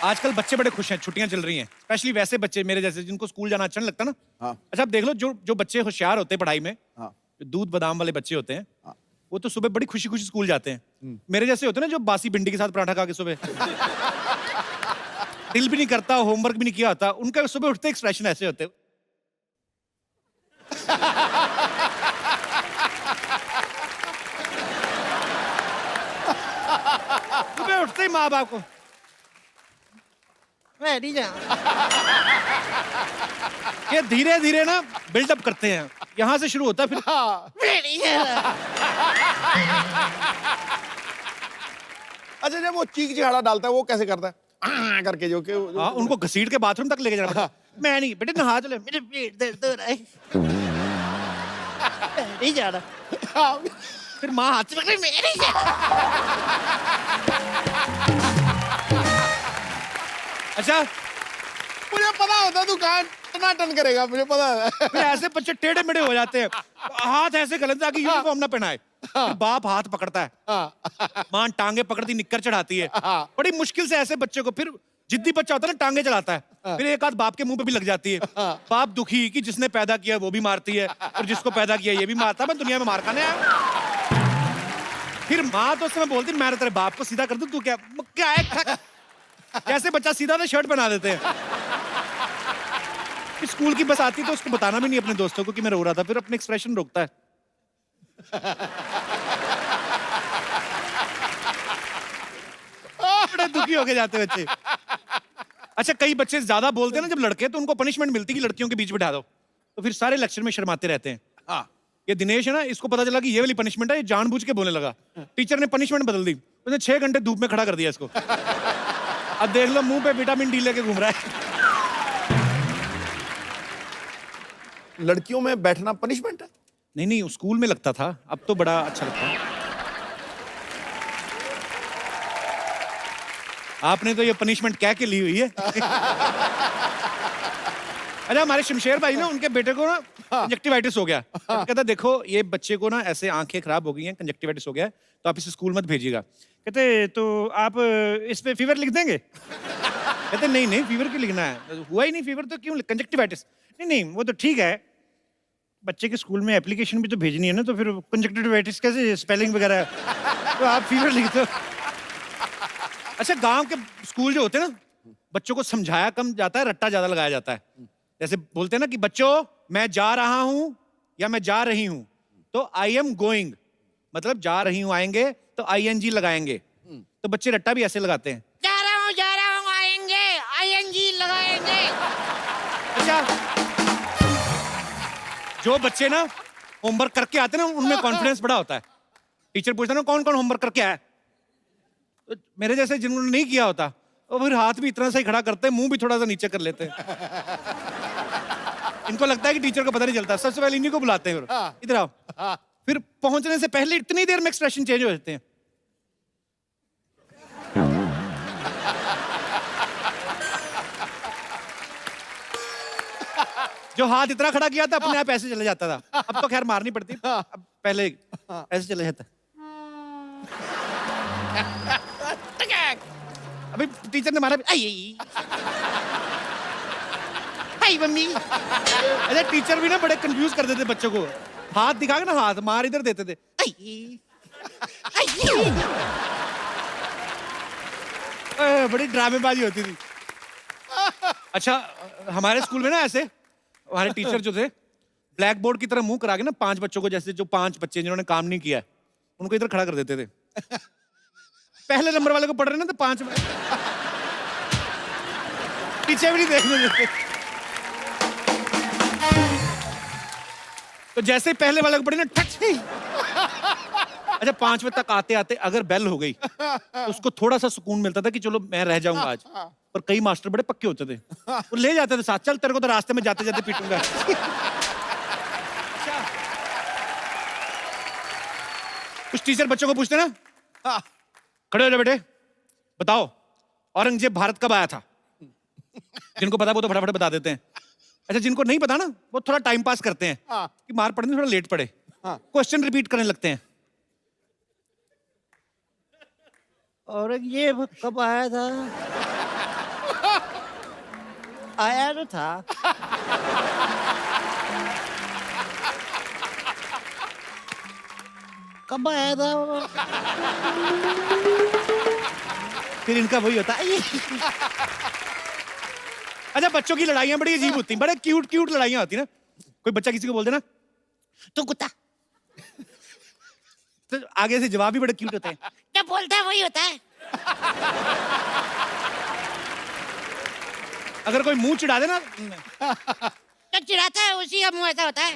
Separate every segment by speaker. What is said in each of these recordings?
Speaker 1: आजकल बच्चे बड़े खुश हैं, छुट्टियां चल रही हैं, स्पेशली वैसे बच्चे मेरे जैसे जिनको स्कूल जाना अच्छा नहीं लगता ना।
Speaker 2: हाँ।
Speaker 1: अच्छा, आप देख लो जो जो बच्चे होशियार होते हैं पढ़ाई में,
Speaker 2: हाँ।
Speaker 1: जो दूध बादाम वाले बच्चे होते हैं,
Speaker 2: हाँ।
Speaker 1: वो तो सुबह बड़ी खुशी खुशी स्कूल जाते हैं। मेरे जैसे होते हैं ना जो बासी भिंडी के साथ पराठा खा के सुबह दिल भी नहीं करता, होमवर्क भी नहीं किया होता, उनका सुबह उठते एक्सप्रेशन ऐसे होते हैं। सुबह उठते ही माँ बाप को मैं नहीं जा। ये धीरे धीरे ना बिल्डअप करते हैं, यहां से शुरू होता है, फिर मैं नहीं जा रहा।
Speaker 2: अच्छा, जब वो चीख चिहाड़ा डालता है वो कैसे करता है? करके जो कि
Speaker 1: हाँ, उनको घसीट के बाथरूम तक लेके जाना पड़ता है। मैं नहीं बेटे, नहा चले, मेरे पेट दर्द हो रहा है, मैं नहीं जा रहा। फिर माँ हाथ से पकड़े, मैं नहीं जा रहा। अच्छा,
Speaker 2: मुझे पता होता तू कहाँ टनाटन करेगा, मुझे पता है।
Speaker 1: फिर ऐसे बच्चे टेढ़े मेढ़े हो जाते हैं, हाथ ऐसे गलत ताकि यूनिफॉर्म ना पहनाए। फिर बाप हाथ पकड़ता है, माँ टांगे पकड़ती, निक्कर चढ़ाती है। बड़ी मुश्किल से ऐसे बच्चे को, फिर जिद्दी बच्चा होता है ना, टांगे चलाता है, फिर एक आध बाप के मुंह पे भी लग जाती है। बाप दुखी कि जिसने पैदा किया वो भी मारती है और जिसको पैदा किया ये भी मारता है, मैं दुनिया में मार खाने आया। फिर माँ तो उस समय बोलती, मैं तेरे बाप को सीधा कर दूं, तू क्या क्या है? जैसे बच्चा सीधा तो शर्ट बना देते हैं। स्कूल की बस आती तो उसको बताना भी नहीं अपने दोस्तों को कि मैं रो रहा था, फिर अपने एक्सप्रेशन रोकता है। बड़े दुखी होके जाते बच्चे। अच्छा, कई बच्चे ज्यादा बोलते हैं ना जब लड़के, तो उनको पनिशमेंट मिलती है कि लड़कियों के बीच बिठा दो, तो फिर सारे लेक्चर में शर्माते रहते हैं।
Speaker 2: हाँ।
Speaker 1: ये दिनेश है ना, इसको पता चला कि ये वाली पनिशमेंट है, ये जानबूझ के बोलने लगा। टीचर ने पनिशमेंट बदल दी, उसने 6 घंटे धूप में खड़ा कर दिया इसको। अब देख लो मुंह पे विटामिन डी लेके घूम रहा है।
Speaker 2: लड़कियों में बैठना पनिशमेंट है?
Speaker 1: नहीं नहीं, स्कूल में लगता था, अब तो बड़ा अच्छा लगता है। आपने तो ये पनिशमेंट क्या के ली हुई है? अच्छा, हमारे शमशेर भाई ना, उनके बेटे को ना कंजक्टिवाइटिस हो गया। तो कहता देखो ये बच्चे को ना ऐसे आंखें खराब हो गई हैं, कंजक्टिवाइटिस हो गया है, तो आप इसे स्कूल मत भेजिएगा। कहते तो आप इस पे फीवर लिख देंगे? कहते नहीं नहीं, फीवर क्यों लिखना है, हुआ ही नहीं फीवर तो क्यों, कंजक्टिवाइटिस। नहीं नहीं, वो तो ठीक है, बच्चे के स्कूल में एप्लीकेशन भी तो भेजनी है ना, तो फिर कंजक्टिवाइटिस कैसे स्पेलिंग वगैरह, तो आप फीवर लिख दो। अच्छा, गांव के स्कूल जो होते हैं ना, बच्चों को समझाया कम जाता है, रट्टा ज्यादा लगाया जाता है। जैसे बोलते हैं ना कि बच्चों मैं जा रहा हूं या मैं जा रही हूं, तो आई एम गोइंग, मतलब जा रही हूं आएंगे तो ING लगाएंगे। तो बच्चे रट्टा भी ऐसे लगाते हैं, जा रहा हूं आएंगे, ING लगाएंगे। अच्छा, जो बच्चे ना होमवर्क करके आते हैं ना, उनमें कॉन्फिडेंस बड़ा होता है। टीचर पूछता ना कौन कौन होमवर्क करके आया, तो मेरे जैसे जिन्होंने नहीं किया होता, वो फिर हाथ भी इतना सा ही खड़ा करते हैं, मुंह भी थोड़ा सा नीचे कर लेते हैं। इनको लगता है कि टीचर को पता नहीं चलता, सबसे पहले इन्हीं को बुलाते हैं, फिर इधर आओ। फिर पहुंचने से पहले इतनी देर में एक्सप्रेशन चेंज हो जाते हैं। जो हाथ इतना खड़ा किया था अपने आप ऐसे चले जाता था, अब तो खैर मारनी पड़ती, अब पहले ऐसे चले जाता। अभी टीचर ने मारा, हाय मम्मी। अरे टीचर भी ना बड़े कंफ्यूज कर देते बच्चों को, हाथ दिखा के ना, हाथ मार इधर देते थे। बड़ी ड्रामेबाजी होती थी। अच्छा, हमारे स्कूल में ना ऐसे हमारे टीचर जो थे, ब्लैक बोर्ड की तरह मुंह करा के ना 5 बच्चों को, जैसे जो 5 बच्चे जिन्होंने काम नहीं किया, उनको इधर खड़ा कर देते थे। पहले नंबर वाले को पढ़ रहे ना, तो 5 पीछे भी नहीं देखने देते। तो जैसे पहले वाले को पढ़े ना, टच ही। अच्छा, 5वें तक आते आते अगर बेल हो गई तो उसको थोड़ा सा सुकून मिलता था कि चलो मैं रह जाऊंगा आज। पर कई मास्टर बड़े पक्के होते थे, वो ले जाते थे साथ, चल तेरे को तो रास्ते में जाते जाते पीटूंगा। कुछ टीचर बच्चों को पूछते ना, खड़े हो जाओ बेटे, बताओ औरंगजेब भारत कब आया था? जिनको पता वो तो फटाफट बता देते हैं। अच्छा, जिनको नहीं पता ना, वो थोड़ा टाइम पास करते हैं कि मार पड़ने थोड़ा लेट पड़े, क्वेश्चन रिपीट करने लगते हैं। औरंगजेब कब आया था?
Speaker 3: आया तो था। कब आया था वो?
Speaker 1: फिर इनका वही होता है। अच्छा, बच्चों की लड़ाइयां बड़ी अजीब होती हैं, बड़े क्यूट क्यूट लड़ाइयां होती हैं ना। कोई बच्चा किसी को बोल देना
Speaker 3: तू कुत्ता,
Speaker 1: तो आगे से जवाब भी बड़े क्यूट होते हैं।
Speaker 3: क्या बोलता है वही होता है।
Speaker 1: अगर कोई मुंह चिढ़ा देना,
Speaker 3: जो चिढ़ाता है उसी का मुंह ऐसा होता है।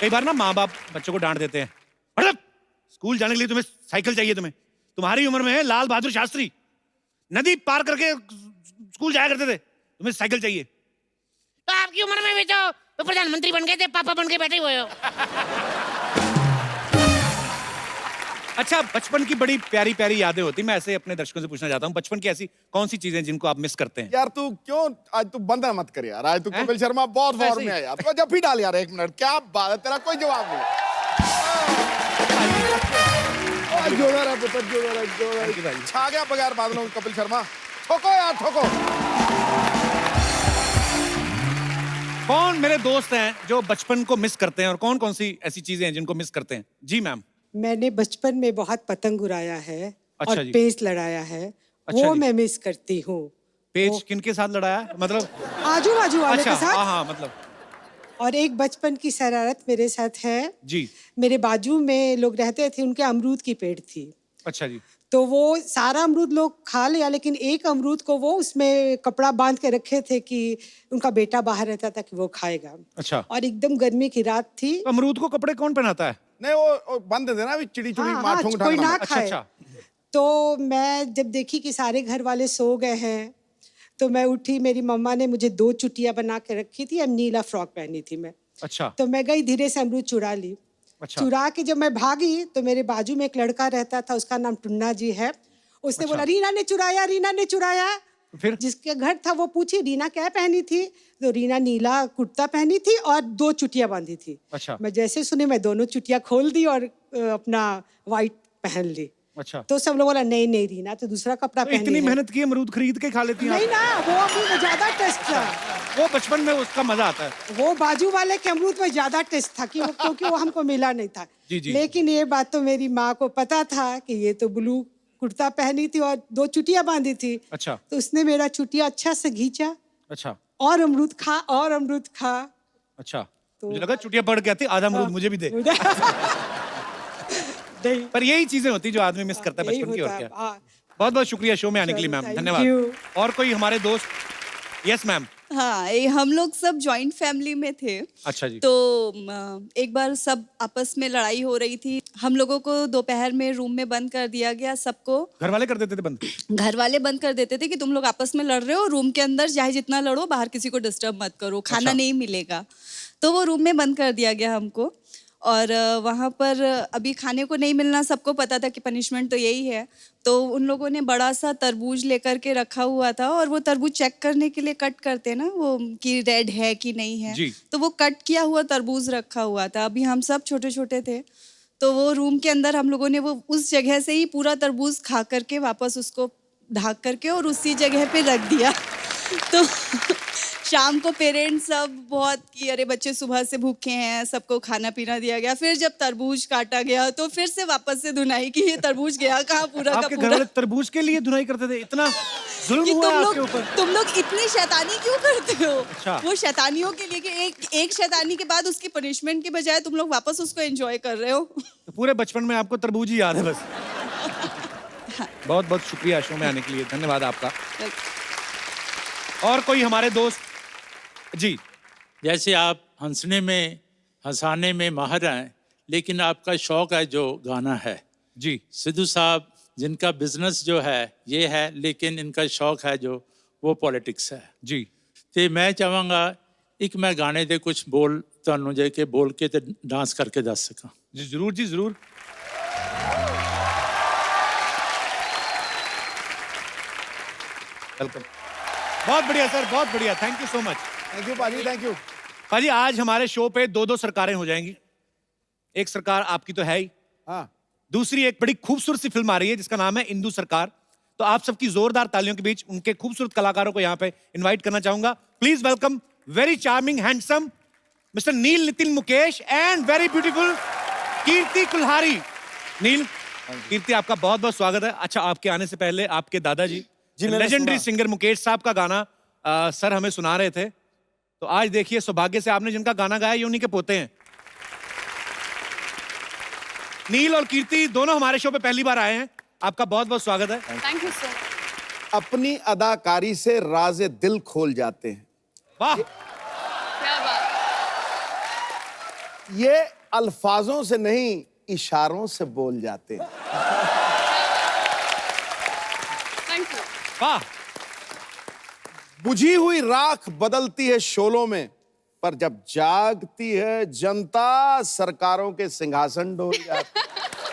Speaker 1: कई बार ना माँ बाप बच्चों को डांट देते हैं, मतलब स्कूल जाने के लिए तुम्हें साइकिल चाहिए, तुम्हारी उम्र में है लाल बहादुर शास्त्री नदी पार करके स्कूल जाया करते थे, तुम्हें साइकिल चाहिए।
Speaker 3: तो आपकी उम्र में भी तो प्रधानमंत्री बन गए थे, पापा बन के बैठे हुए हो।
Speaker 1: अच्छा, बचपन की बड़ी प्यारी प्यारी यादें होती, मैं ऐसे अपने दर्शकों से पूछना चाहता हूँ, बचपन की ऐसी कौन सी चीजें जिनको आप मिस करते हैं?
Speaker 2: यार तू क्यों आज तू बंदा मत कर यार, आज तू
Speaker 1: हैं?
Speaker 2: कपिल शर्मा बहुत
Speaker 1: वैसे
Speaker 2: फॉर्म
Speaker 1: ही।
Speaker 2: में है यार, तो जब भी डाल यार 1 मिनट, क्या बात है, तेरा कोई जवाब नहीं। जोड़ा रहा पुत्र, जोड़ा रहा, छा गया बगैर बादलों कपिल शर्मा, ठोको यार ठोको।
Speaker 1: कौन मेरे दोस्त हैं जो बचपन को मिस करते हैं और कौन कौन सी ऐसी चीजें हैं जिनको मिस करते हैं? जी मैम।
Speaker 4: मैंने बचपन में बहुत पतंग उड़ाया है
Speaker 1: अच्छा
Speaker 4: और
Speaker 1: जी।
Speaker 4: पेच लड़ाया है।
Speaker 1: अच्छा
Speaker 4: वो
Speaker 1: जी।
Speaker 4: मैं मिस करती हूँ।
Speaker 1: पेज किनके साथ लड़ाया, मतलब?
Speaker 4: आजू बाजू वाले
Speaker 1: अच्छा,
Speaker 4: के साथ।
Speaker 1: हाँ हाँ, मतलब
Speaker 4: और एक बचपन की शरारत मेरे साथ है।
Speaker 1: जी।
Speaker 4: मेरे बाजू में लोग रहते थे, उनके अमरूद की पेड़ थी,
Speaker 1: अच्छा जी।
Speaker 4: तो वो सारा अमरूद लोग खा लिया, लेकिन एक अमरूद को वो उसमें कपड़ा बांध के रखे थे कि उनका बेटा बाहर रहता था कि वो खाएगा।
Speaker 1: अच्छा,
Speaker 4: और एकदम गर्मी की रात थी।
Speaker 1: तो अमरूद को कपड़े कौन पहनाता है?
Speaker 2: नहीं वो बंद देना अभी, चिड़ी चुड़ी
Speaker 4: हाँ,
Speaker 2: माठों
Speaker 4: कोई ना
Speaker 1: अच्छा
Speaker 4: खाए।
Speaker 1: अच्छा।
Speaker 4: तो मैं जब देखी कि सारे घर वाले सो गए हैं, तो मैं उठी, मेरी मम्मा ने मुझे 2 चुटिया बना के रखी थी और नीला फ्रॉक पहनी थी मैं।
Speaker 1: अच्छा
Speaker 4: तो मैं गई, धीरे से अमरूद चुरा ली।
Speaker 1: अच्छा।
Speaker 4: चुरा के जब मैं भागी तो मेरे बाजू में एक लड़का रहता था, उसका नाम टुन्ना जी है। उसने
Speaker 1: अच्छा।
Speaker 4: बोला रीना ने चुराया, रीना ने चुराया।
Speaker 1: फिर?
Speaker 4: जिसके घर था वो पूछी रीना क्या पहनी थी, तो रीना नीला कुर्ता पहनी थी और 2 चुटिया बांधी थी।
Speaker 1: अच्छा
Speaker 4: मैं जैसे सुने मैं दोनों चुटिया खोल दी और अपना वाइट पहन ली।
Speaker 1: अच्छा।
Speaker 4: तो सब लोग बोला नहीं नहीं रीना तो दूसरा कपड़ा
Speaker 1: तो
Speaker 4: पहनी
Speaker 1: इतनी
Speaker 4: है।
Speaker 1: मेहनत की, अमरूद खरीद के खा लेती हैं
Speaker 4: नहीं
Speaker 1: आप?
Speaker 4: ना, वो अमरूद में ज्यादा टेस्ट था।
Speaker 1: वो बचपन में उसका मजा आता है।
Speaker 4: वो बाजू वाले के अमरूद में ज्यादा टेस्ट था क्योंकि वो हमको मिला नहीं था।
Speaker 1: जी, जी।
Speaker 4: लेकिन ये बात तो मेरी माँ को पता था कि ये तो ब्लू कुर्ता पहनी थी और 2 चुटिया बांधी थी।
Speaker 1: अच्छा
Speaker 4: तो उसने मेरा चुटिया अच्छा से खींचा
Speaker 1: अच्छा
Speaker 4: और अमरूद खा और अमरूद खा।
Speaker 1: अच्छा।
Speaker 4: तो-
Speaker 1: मुझे लगा चुटिया पड़ के आती, आधा अमरूद मुझे भी दे।
Speaker 4: नहीं,
Speaker 1: पर यही चीजें होती जो आदमी मिस करता है
Speaker 4: यही
Speaker 1: बचपन की, और
Speaker 4: होता है।
Speaker 1: क्या।
Speaker 4: हाँ।
Speaker 1: बहुत बहुत शुक्रिया शो में आने के लिए मैम,
Speaker 4: Thank
Speaker 1: धन्यवाद।
Speaker 4: you।
Speaker 1: और कोई हमारे दोस्त? Yes ma'am.
Speaker 5: हाँ, ये हम लोग सब जॉइंट फैमिली में थे।
Speaker 1: अच्छा जी।
Speaker 5: तो एक बार सब आपस में लड़ाई हो रही थी, हम लोगों को दोपहर में रूम में बंद कर दिया गया सबको।
Speaker 1: घर वाले कर देते थे बंद?
Speaker 5: घर वाले बंद कर देते थे कि तुम लोग आपस में लड़ रहे हो, रूम के अंदर चाहे जितना लड़ो, बाहर किसी को डिस्टर्ब मत करो, खाना
Speaker 1: अच्छा।
Speaker 5: नहीं मिलेगा। तो वो रूम में बंद कर दिया गया हमको। और वहाँ पर अभी खाने को नहीं मिलना, सबको पता था कि पनिशमेंट तो यही है। तो उन लोगों ने बड़ा सा तरबूज लेकर के रखा हुआ था, और वो तरबूज चेक करने के लिए कट करते ना वो, कि रेड है कि नहीं है।
Speaker 1: जी।
Speaker 5: तो वो कट किया हुआ तरबूज रखा हुआ था। अभी हम सब छोटे छोटे थे, तो वो रूम के अंदर हम लोगों ने वो उस जगह से ही पूरा तरबूज खा करके वापस उसको ढक करके और उसी जगह पे रख दिया। तो शाम को पेरेंट्स सब बहुत कि अरे बच्चे सुबह से भूखे हैं, सबको खाना पीना दिया गया। फिर जब तरबूज काटा गया तो फिर से वापस से धुनाई कि ये तरबूज गया कहाँ पूरा का
Speaker 1: आपके घर
Speaker 5: पूरा।
Speaker 1: वाले तरबूज के लिए धुनाई करते थे? इतना जुल्म
Speaker 5: कि
Speaker 1: हुआ है आपके ऊपर?
Speaker 5: तुम लोग इतनी शैतानी क्यों करते हो?
Speaker 1: अच्छा।
Speaker 5: वो शैतानियों के लिए कि एक शैतानी के बाद उसकी पनिशमेंट के बजाय तुम लोग वापस उसको एंजॉय कर रहे हो।
Speaker 1: तो पूरे बचपन में आपको तरबूज ही याद है बस। बहुत बहुत शुक्रिया शो में आने के लिए, धन्यवाद आपका। और कोई हमारे दोस्त? जी।
Speaker 6: जैसे आप हंसने में, हंसाने में माहिर हैं, लेकिन आपका शौक है जो गाना है।
Speaker 1: जी।
Speaker 6: सिद्धू साहब जिनका बिजनेस जो है ये है, लेकिन इनका शौक है जो वो पॉलिटिक्स है।
Speaker 1: जी।
Speaker 6: तो मैं चाहांगा एक मैं गाने दे कुछ बोल ਤੁਹਾਨੂੰ जे के बोल के ते डांस करके दस सका।
Speaker 1: जी जरूर जी जरूर। वेलकम। बहुत बढ़िया सर, बहुत बढ़िया, thank you so much.
Speaker 2: Thank you पाजी, थैंक यू।
Speaker 1: पाजी आज हमारे शो पे 2-2 सरकारें हो जाएंगी। एक सरकार आपकी तो है ही,
Speaker 2: हाँ
Speaker 1: दूसरी एक बड़ी खूबसूरत सी फिल्म आ रही है जिसका नाम है इंदु सरकार। तो आप सबकी जोरदार तालियों के बीच उनके खूबसूरत कलाकारों को यहाँ पे इनवाइट करना चाहूंगा. Please welcome very charming handsome mister Neil Nitin Mukesh and very beautiful Kirti Kulhari. Neil, Kirti, आपका बहुत बहुत स्वागत है. अच्छा, आपके आने से पहले आपके दादाजी
Speaker 2: मैंने
Speaker 1: लेजेंडरी
Speaker 2: सुना।
Speaker 1: सिंगर मुकेश साहब का गाना सर हमें सुना रहे थे. तो आज देखिए, सौभाग्य से आपने जिनका गाना गाया ये उन्हीं के पोते हैं. नील और कीर्ति दोनों हमारे शो पे पहली बार आए हैं. आपका बहुत बहुत स्वागत है.
Speaker 5: Thank you sir.
Speaker 2: अपनी अदाकारी से राज़े दिल खोल जाते हैं.
Speaker 1: वाह,
Speaker 5: क्या बात.
Speaker 2: ये अल्फाजों से नहीं, इशारों से बोल जाते हैं.
Speaker 5: Thank you.
Speaker 1: वाह.
Speaker 2: बुझी हुई राख बदलती है शोलों में, पर जब जागती है जनता सरकारों के सिंहासन डोल जाते हैं.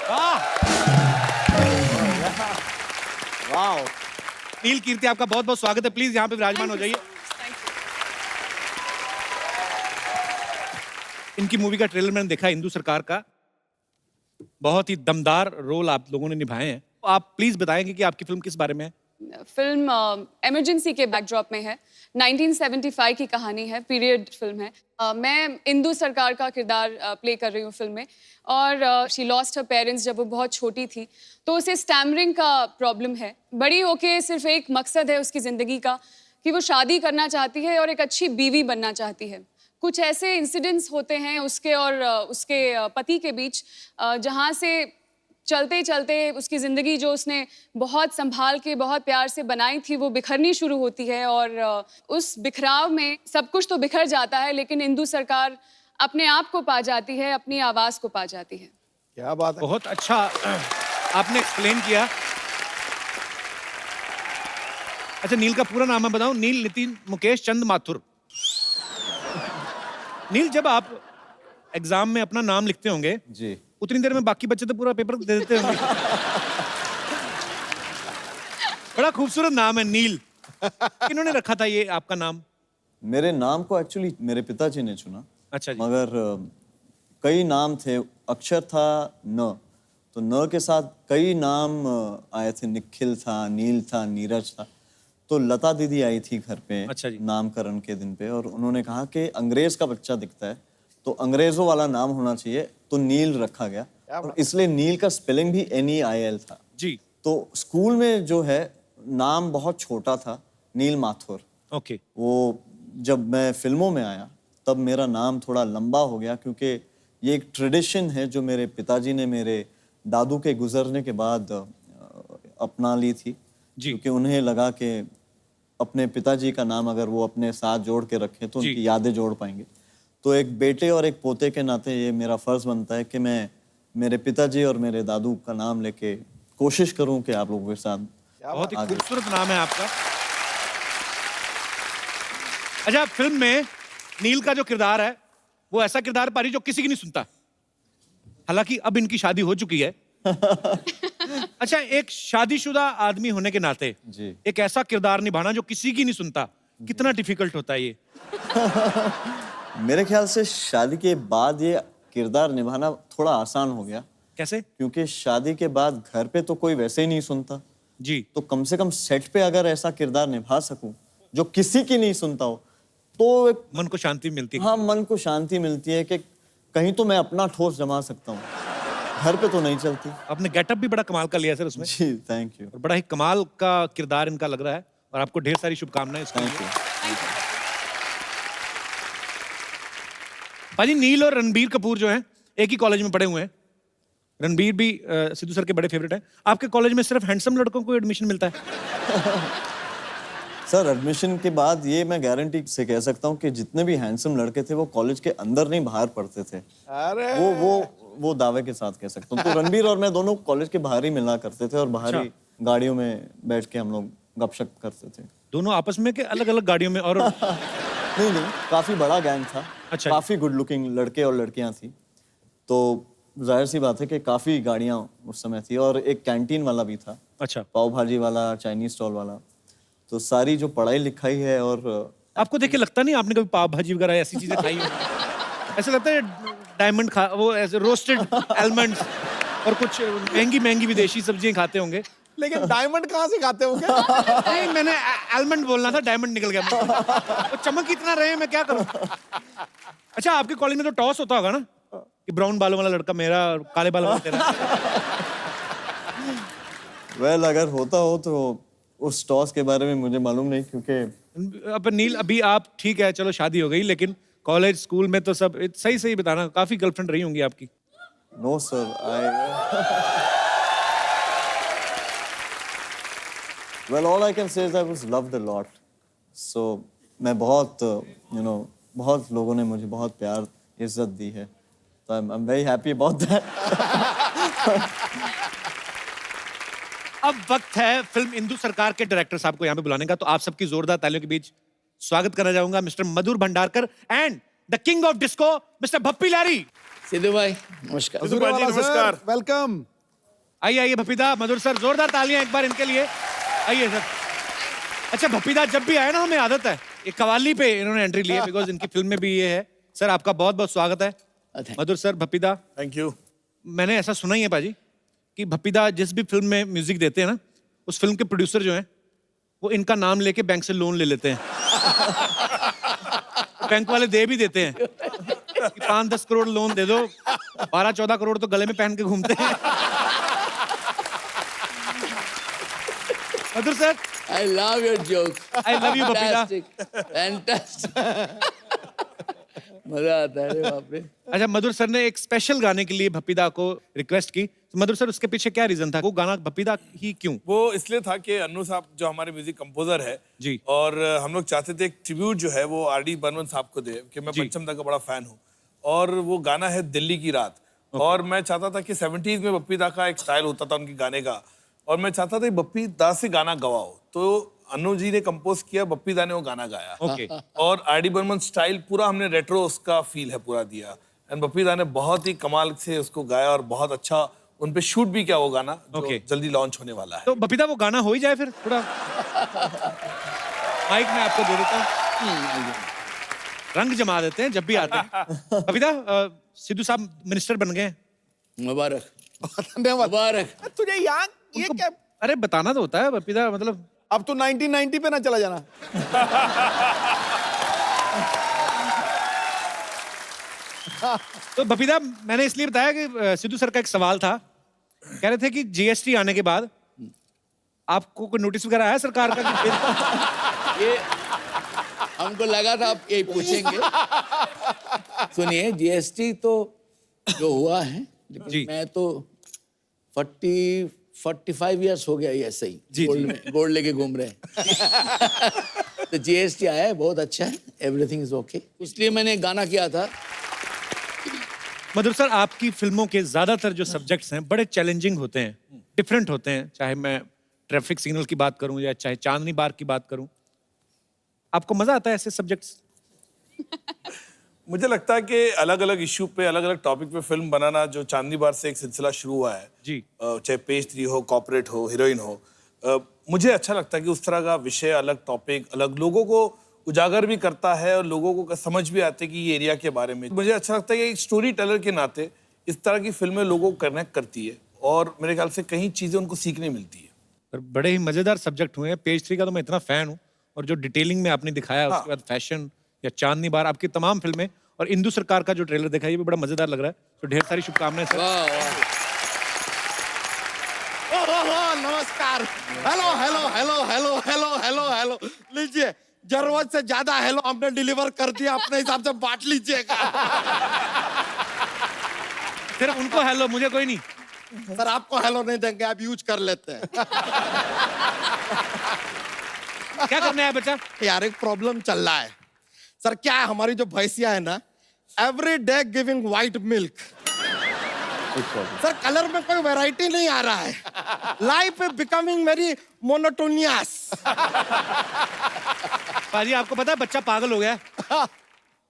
Speaker 1: वाह.
Speaker 2: वाह.
Speaker 1: नील, कीर्ति, आपका बहुत बहुत स्वागत है. प्लीज यहाँ पे विराजमान हो जाइए. इनकी मूवी का ट्रेलर मैंने देखा, हिंदू सरकार का. बहुत ही दमदार रोल आप लोगों ने निभाए हैं. आप प्लीज बताएंगे कि आपकी फिल्म किस बारे में है?
Speaker 7: फिल्म इमरजेंसी के बैकड्रॉप में है. 1975 की कहानी है, पीरियड फिल्म है. मैं इंदु सरकार का किरदार प्ले कर रही हूँ फिल्म में. और शी लॉस्ट हर पेरेंट्स जब वो बहुत छोटी थी, तो उसे स्टैमरिंग का प्रॉब्लम है. बड़ी होके सिर्फ एक मकसद है उसकी ज़िंदगी का कि वो शादी करना चाहती है और एक अच्छी बीवी बनना चाहती है. कुछ ऐसे इंसिडेंट्स होते हैं उसके और उसके पति के बीच, जहाँ से चलते चलते उसकी ज़िंदगी जो उसने बहुत संभाल के बहुत प्यार से बनाई थी वो बिखरनी शुरू होती है. और उस बिखराव में सब कुछ तो बिखर जाता है, लेकिन इंदु सरकार अपने आप को पा जाती है, अपनी आवाज़ को पा जाती है.
Speaker 2: क्या बात है.
Speaker 1: बहुत अच्छा आपने एक्सप्लेन किया. अच्छा, नील का पूरा नाम मैं बताऊं, नील नितिन मुकेश चंद माथुर. नील, जब आप एग्जाम में अपना नाम लिखते होंगे
Speaker 8: जी,
Speaker 1: उतनी देर में बाकी बच्चे तो पूरा पेपर दे देते होंगे. बड़ा खूबसूरत नाम है नील. किन्होंने रखा था ये आपका नाम?
Speaker 8: मेरे नाम को एक्चुअली मेरे पिताजी ने चुना.
Speaker 1: अच्छा जी.
Speaker 8: मगर कई नाम थे, अक्षर था न, तो न के साथ कई नाम आए थे. निखिल था, नील था, नीरज था. तो लता दीदी आई थी घर पे.
Speaker 1: अच्छा जी.
Speaker 8: नामकरण के दिन पे, और उन्होंने कहा कि अंग्रेज का बच्चा दिखता है तो अंग्रेजों वाला नाम होना चाहिए, तो नील रखा गया. और इसलिए नील का स्पेलिंग भी NEIL था
Speaker 1: जी.
Speaker 8: तो स्कूल में जो है नाम बहुत छोटा था, नील माथुर.
Speaker 1: ओके.
Speaker 8: वो जब मैं फिल्मों में आया तब मेरा नाम थोड़ा लंबा हो गया, क्योंकि ये एक ट्रेडिशन है जो मेरे पिताजी ने मेरे दादू के गुजरने के बाद अपना ली थी.
Speaker 1: जी.
Speaker 8: क्योंकि उन्हें लगा कि अपने पिताजी का नाम अगर वो अपने साथ जोड़ के रखें तो
Speaker 1: जी.
Speaker 8: उनकी यादें जोड़ पाएंगे. तो एक बेटे और एक पोते के नाते ये मेरा फर्ज बनता है कि मैं मेरे पिताजी और मेरे दादू का नाम लेके कोशिश करूं कि आप लोगों के साथ.
Speaker 1: बहुत ही खूबसूरत नाम है आपका. अच्छा, फिल्म में नील का जो किरदार है वो ऐसा किरदार पारी जो किसी की नहीं सुनता. हालांकि अब इनकी शादी हो चुकी है. अच्छा, एक शादीशुदा आदमी होने के नाते
Speaker 8: जी.
Speaker 1: एक ऐसा किरदार निभाना जो किसी की नहीं सुनता, कितना डिफिकल्ट होता है ये?
Speaker 8: मेरे ख्याल से शादी के बाद ये किरदार निभाना थोड़ा आसान हो गया.
Speaker 1: कैसे?
Speaker 8: क्योंकि शादी के बाद घर पे तो कोई वैसे ही नहीं सुनता,
Speaker 1: जी.
Speaker 8: तो कम से कम सेट पे अगर ऐसा किरदार निभा सकूं जो किसी की नहीं सुनता हो, तो एक
Speaker 1: मन को शांति मिलती है.
Speaker 8: हाँ, मन को शांति मिलती है कि कहीं तो मैं अपना ठोस जमा सकता हूँ. घर पे तो नहीं चलती.
Speaker 1: आपने गेटअप भी बड़ा कमाल का लिया सर उसमें.
Speaker 8: जी, थैंक यू.
Speaker 1: और बड़ा ही कमाल का किरदार इनका लग रहा है और आपको ढेर सारी शुभकामनाएं इसके
Speaker 8: थैंक
Speaker 1: लिए.
Speaker 8: यू.
Speaker 1: भाजी, नील और रणबीर कपूर जो हैं एक ही कॉलेज में पढ़े हुए हैं. रणबीर भी सिद्धू सर के बड़े फेवरेट हैं. आपके कॉलेज में सिर्फ हैंडसम लड़कों को एडमिशन मिलता है?
Speaker 8: सर, एडमिशन के बाद ये मैं गारंटी से कह सकता हूँ कि जितने भी हैंडसम लड़के थे वो कॉलेज के अंदर नहीं बाहर पढ़ते थे.
Speaker 2: अरे
Speaker 8: वो दावे के साथ कह सकता हूँ. तो रणबीर और मैं दोनों कॉलेज के बाहर ही मिला करते थे और बाहर ही गाड़ियों में बैठ के हम लोग गपशप करते थे.
Speaker 1: दोनों आपस में के अलग अलग गाड़ियों में? और
Speaker 8: नहीं, काफी बड़ा गैंग था.
Speaker 1: अच्छा.
Speaker 8: काफी गुड लुकिंग लड़के और लड़कियां थी, तो जाहिर सी बात है कि काफी गाड़ियां उस समय थी. और एक कैंटीन वाला भी था.
Speaker 1: अच्छा.
Speaker 8: पाव भाजी वाला, चाइनीज स्टॉल वाला. तो सारी जो पढ़ाई लिखाई है. और
Speaker 1: आपको देख के लगता नहीं आपने कभी पाव भाजी वगैरह ऐसी चीजें खाई हो? ऐसा लगता है डायमंड खा, वो ऐसे रोस्टेड आलमंड्स और कुछ महंगी महंगी विदेशी सब्जियां खाते होंगे.
Speaker 2: लेकिन डायमंड कहाँ से खाते हो क्या?
Speaker 1: नहीं, मैंने आलमंड बोलना था, डायमंड निकल गया मुंह से। तो चमक इतना रहे मैं क्या करूं? अच्छा, आपके कॉलेज में तो टॉस होता होगा ना कि ब्राउन बालों वाला लड़का मेरा और काले बालों वाला तेरा।
Speaker 8: वेल अगर होता हो तो उस टॉस के बारे में मुझे मालूम नहीं, क्योंकि
Speaker 1: अब नील, अभी आप ठीक है, चलो शादी हो गई, लेकिन कॉलेज स्कूल में तो सब सही सही बताना, काफी गर्लफ्रेंड रही होंगी आपकी।
Speaker 8: No sir, I well all I can say is I was loved a lot. So मैं बहुत बहुत लोगों ने मुझे बहुत प्यार इज्जत दी है, तो I am very happy about that.
Speaker 1: अब वक्त है फिल्म इंदु सरकार के डायरेक्टर साहब को यहाँ पे बुलाने का, तो आप सबकी जोरदार तालियों के बीच स्वागत करना चाहूंगा mister Madhur Bhandarkar and the king of disco mister Bappi Lahiri.
Speaker 9: Sidhu भाई नमस्कार।
Speaker 2: मधुर जी नमस्कार, वेलकम।
Speaker 1: आइए आइए भप्पीदा, मधुर सर, जोरदार तालियां एक बार इनके लिए। आइए सर। अच्छा भप्पीदा, जब भी आए ना हमें आदत है ये कवाली पे इन्होंने एंट्री ली है, बिकॉज इनकी फिल्म में भी ये है। सर आपका बहुत बहुत स्वागत है। मधुर सर, भप्पीदा,
Speaker 2: थैंक यू।
Speaker 1: मैंने ऐसा सुना ही है पाजी कि भप्पीदा जिस भी फिल्म में म्यूजिक देते हैं ना, उस फिल्म के प्रोड्यूसर जो हैं वो इनका नाम लेके बैंक से लोन ले लेते हैं। बैंक वाले दे भी देते हैं कि 5-10 करोड़ लोन दे दो, 12-14 करोड़ तो गले में पहन के घूमते हैं। मधुर sir,
Speaker 9: I love your joke.
Speaker 1: I love you, Babita.
Speaker 9: Fantastic. मजा आता है रे बाप रे।
Speaker 1: अच्छा, मधुर सर ने एक स्पेशल गाने के लिए भप्पीदा को रिक्वेस्ट की, तो मधुर सर उसके पीछे क्या रीजन था? वो गाना भप्पीदा ही क्यों?
Speaker 10: वो इसलिए था कि अन्नू साहब जो हमारे म्यूजिक कंपोजर है
Speaker 1: जी,
Speaker 10: और हम लोग चाहते थे एक ट्रिब्यूट जो है वो आर.डी. बर्मन साहब को दे, कि मैं
Speaker 1: जी।
Speaker 10: पंचम दा का बड़ा फैन हूँ, और वो गाना है दिल्ली की रात। और मैं चाहता था कि 70s में बप्पी दा का एक स्टाइल होता था उनके गाने का, और मैं चाहता था कि बप्पी दा से गाना गवाओ, तो अन्नू जी ने कंपोज किया, बप्पी दा ने वो गाना गाया।
Speaker 1: ओके।
Speaker 10: और आर.डी. बर्मन स्टाइल पूरा हमने रेट्रो उसका फील है पूरा दिया, एंड बप्पी दा ने बहुत ही कमाल से उसको गाया, और बहुत अच्छा उन पे शूट भी किया वो गाना, जो
Speaker 1: Okay.
Speaker 10: जल्दी लॉन्च होने वाला है।
Speaker 1: तो भप्पीदा वो गाना हो ही जाए फिर थोड़ा। माइक में आपको दे देता हूँ, रंग जमा देते हैं जब भी आते हैं। भप्पीदा, सिद्धू साहब मिनिस्टर बन गए।
Speaker 9: मुबारक
Speaker 2: धन्यवाद।
Speaker 9: मुबारक।
Speaker 2: तुझे यहाँ ये
Speaker 1: उनको-
Speaker 2: क्या?
Speaker 1: अरे बताना तो होता है भप्पीदा, मतलब
Speaker 2: अब तो 1990 पे ना चला जाना।
Speaker 1: तो भप्पीदा, मैंने इसलिए बताया कि सिद्धू सर का एक सवाल था, कह रहे थे कि जीएसटी आने के बाद आपको कोई नोटिस वगैरह आया सरकार का कि फिर
Speaker 9: ये हमको लगा था आप यही पूछेंगे। सुनिए, जीएसटी तो जो हुआ है,
Speaker 1: जी।
Speaker 9: लेकिन मैं तो 45 इयर्स हो गया ये ऐसे ही
Speaker 1: जी,
Speaker 9: गोल्ड में गोल्ड लेके घूम रहे हैं। तो जीएसटी आया है, बहुत अच्छा है, एवरीथिंग इज ओके, इसलिए मैंने गाना किया था।
Speaker 1: मधुर सर, आपकी फिल्मों के ज्यादातर जो सब्जेक्ट्स हैं बड़े चैलेंजिंग होते हैं, डिफरेंट होते हैं, चाहे मैं ट्रैफिक सिग्नल की बात करूं या चाहे चांदनी बार की बात करूं। आपको मजा आता है ऐसे सब्जेक्ट्स?
Speaker 10: मुझे लगता है कि अलग अलग इश्यू पे, अलग अलग टॉपिक पे फिल्म बनाना, जो चांदनी बार से एक सिलसिला शुरू हुआ है
Speaker 1: जी,
Speaker 10: चाहे पेज 3 हो, कॉर्पोरेट हो, हीरोइन हो, मुझे अच्छा लगता है कि उस तरह का विषय, अलग टॉपिक, अलग लोगों को उजागर भी करता है, और लोगों को समझ भी आती है कि ये एरिया के बारे में। मुझे अच्छा लगता है कि एक स्टोरी टेलर के नाते इस तरह की फिल्में लोगों को कनेक्ट करती है, और मेरे ख्याल से कई चीजें उनको सीखने मिलती है।
Speaker 1: पर बड़े ही मजेदार सब्जेक्ट हुए हैं। पेज 3 का तो मैं इतना फैन हूं, और जो डिटेलिंग में आपने दिखाया, उसके बाद फैशन या चांदनी बार, आपकी तमाम फिल्में, और इंदु सरकार का जो ट्रेलर देखा, ये भी बड़ा मजेदार लग रहा है। तो ढेर सारी शुभकामनाएं सर।
Speaker 9: वाह वाह।
Speaker 2: नमस्कार। Hello hello hello hello hello hello hello, लीजिए, जरूरत से ज्यादा हेलो हमने डिलीवर कर दिया, अपने हिसाब से बांट लीजिएगा।
Speaker 1: सिर्फ उनको हेलो, मुझे कोई नहीं।
Speaker 2: सर आपको हेलो नहीं देंगे, आप यूज कर लेते हैं।
Speaker 1: क्या करना है बच्चा?
Speaker 2: यार एक प्रॉब्लम चल रहा है सर। क्या है, हमारी जो भैंसिया है ना, every day giving white milk. Sir colour में कोई वैरायटी नहीं आ रहा है। Life is becoming very monotonous.
Speaker 1: पाजी, आपको पता है बच्चा पागल हो गया है।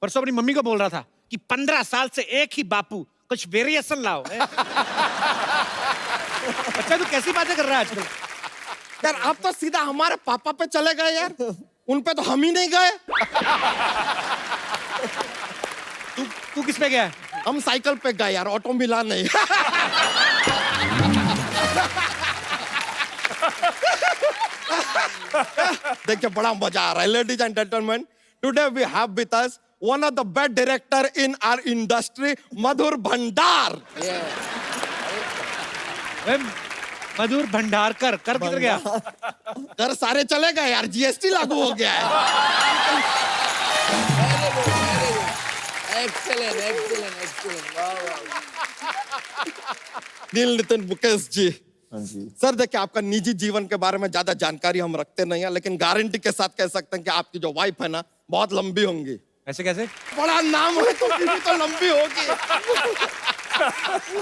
Speaker 1: परसों अपनी मम्मी को बोल रहा था कि 15 साल से एक ही बापू, कुछ वेरिएशन लाओ। बच्चा, तू कैसी बातें कर रहा है आजकल?
Speaker 2: यार आप तो सीधा हमारे पापा पे चले गए यार, उन पे तो हम ही नहीं गए।
Speaker 1: तू किस पे गया है?
Speaker 2: हम साइकिल पे गए यार, ऑटो मिला नहीं। देखिए बड़ा मजा आ रहा है ladies and gentleman today we have with us one of the best director in our industry Madhur Bhandar
Speaker 1: Madhur Bhandarkar कर किधर गया?
Speaker 2: घर सारे चले गए यार जीएसटी लागू हो गया है
Speaker 9: एक्सेलेंट एक्सेलेंट एक्सेलेंट वाह वाह
Speaker 2: नील नितिन मुकेश जी
Speaker 8: हाँ जी।
Speaker 2: सर देखिए आपका निजी जीवन के बारे में ज्यादा जानकारी हम रखते नहीं है लेकिन गारंटी के साथ कह सकते हैं कि आपकी जो वाइफ है ना बहुत लंबी होंगी
Speaker 1: ऐसे कैसे?
Speaker 2: बड़ा नाम है तो बीवी तो लंबी होगी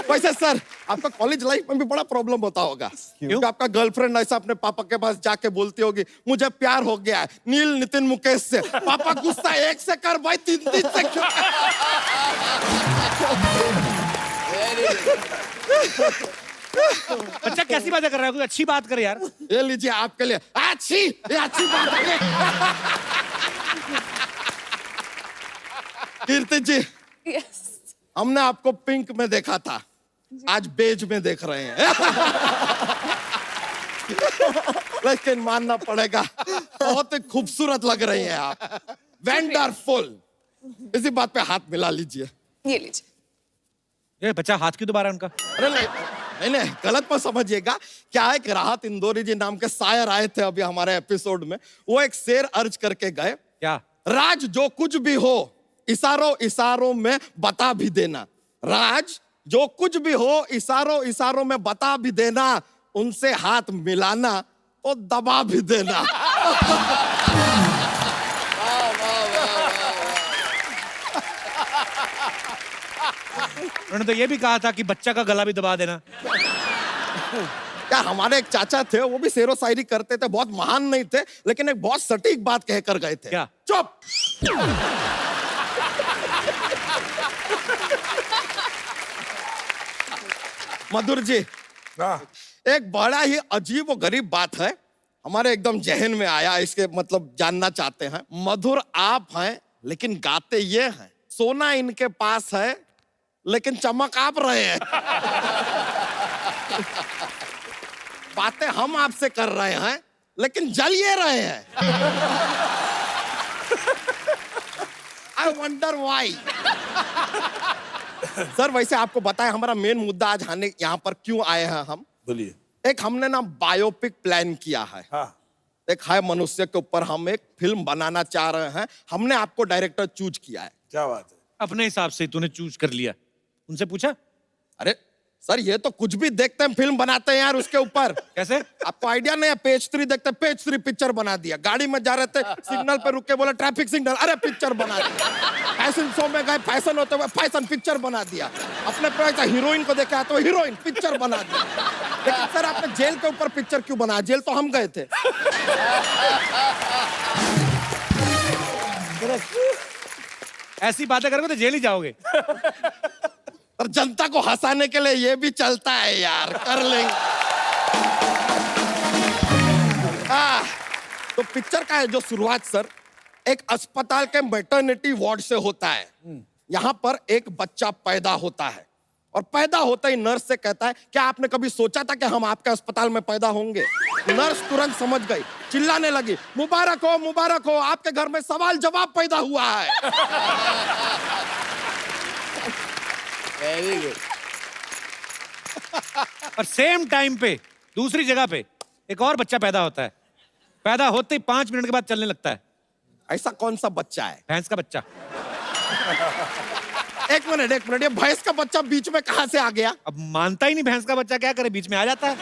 Speaker 2: वैसे सर आपका कॉलेज लाइफ में भी बड़ा प्रॉब्लम होता होगा क्योंकि आपका गर्लफ्रेंड ऐसा अपने पापा के पास जाके बोलती होगी मुझे प्यार हो गया है नील नितिन मुकेश से पापा गुस्सा 1 से कर भाई 3 से क्यों
Speaker 1: बच्चा कैसी बातें कर रहा है? कोई अच्छी बात कर यार।
Speaker 2: ये लीजिए आपके लिए ये अच्छी बात है कीर्ति जी
Speaker 7: यस
Speaker 2: हमने आपको पिंक में देखा था आज बेज में देख रहे हैं लेकिन मानना पड़ेगा बहुत ही खूबसूरत लग रही हैं आप वंडरफुल इसी बात पे हाथ मिला लीजिए
Speaker 7: ये लीजिए।
Speaker 1: ये बच्चा हाथ क्यों दोबारा उनका?
Speaker 2: अरे नहीं गलत मत समझिएगा क्या है कि राहत इंदौरी जी नाम के शायर आए थे अभी हमारे एपिसोड में वो एक शेर अर्ज करके गए
Speaker 1: क्या?
Speaker 2: राज जो कुछ भी हो इशारों इशारों में बता भी देना राज जो कुछ भी हो इशारों इशारों में बता भी देना उनसे हाथ मिलाना तो दबा भी देना
Speaker 1: उन्होंने तो ये भी कहा था कि बच्चा का गला भी दबा देना।
Speaker 2: क्या हमारे एक चाचा थे वो भी शेरो शायरी करते थे बहुत महान नहीं थे लेकिन एक बहुत सटीक बात कहकर गए थे
Speaker 1: क्या?
Speaker 2: चुप मधुर जी एक बड़ा ही अजीब और गरीब बात है हमारे एकदम जहन में आया इसके मतलब जानना चाहते हैं मधुर आप हैं लेकिन गाते ये हैं सोना इनके पास है लेकिन चमक आप रहे हैं बातें हम आपसे कर रहे हैं लेकिन जल ये रहे हैं आई वंडर वाई सर वैसे आपको बताएं हमारा मेन मुद्दा आज आने यहाँ पर क्यों आए हैं हम
Speaker 10: बोलिए।
Speaker 2: एक हमने ना बायोपिक प्लान किया है
Speaker 10: हाँ
Speaker 2: एक है मनुष्य के ऊपर हम एक फिल्म बनाना चाह रहे हैं हमने आपको डायरेक्टर चूज किया है
Speaker 10: क्या बात है।
Speaker 1: अपने हिसाब से तूने चूज कर लिया, उनसे पूछा?
Speaker 2: अरे सर ये तो कुछ भी देखते हैं फिल्म बनाते हैं यार उसके ऊपर
Speaker 1: कैसे?
Speaker 2: आपको आइडिया नहीं है पेज 3 देखते हैं पेज 3 पिक्चर बना दिया गाड़ी में जा रहे थे सिग्नल पे रुक के बोला ट्रैफिक सिग्नल अरे पिक्चर बना दिया फैशन शो में गए फैशन होते हुए फैशन पिक्चर बना दिया अपने पे हीरोइन को देखा तो हीरोइन पिक्चर बना दिया लेकिन सर आपने जेल के ऊपर पिक्चर क्यों बनाया जेल तो हम गए थे
Speaker 1: ऐसी बातें करोगे तो जेल ही जाओगे।
Speaker 2: और जनता को हंसाने के लिए ये भी चलता है यार कर लेंगे तो पिक्चर का है जो शुरुआत सर एक अस्पताल के मैटरनिटी वार्ड से होता है यहाँ पर एक बच्चा पैदा होता है और पैदा होते ही नर्स से कहता है क्या आपने कभी सोचा था कि हम आपके अस्पताल में पैदा होंगे नर्स तुरंत समझ गई चिल्लाने लगी मुबारक हो आपके घर में सवाल जवाब पैदा हुआ है
Speaker 9: वेरी गुड।
Speaker 1: और सेम टाइम पे दूसरी जगह पे एक और बच्चा पैदा होता है, पैदा होते ही 5 मिनट के बाद चलने लगता है।
Speaker 2: ऐसा कौन सा बच्चा है
Speaker 1: भैंस का बच्चा।
Speaker 2: एक मिनट ये भैंस का बच्चा बीच में कहां से आ गया
Speaker 1: अब मानता ही नहीं भैंस का बच्चा, क्या करे, बीच में आ जाता है।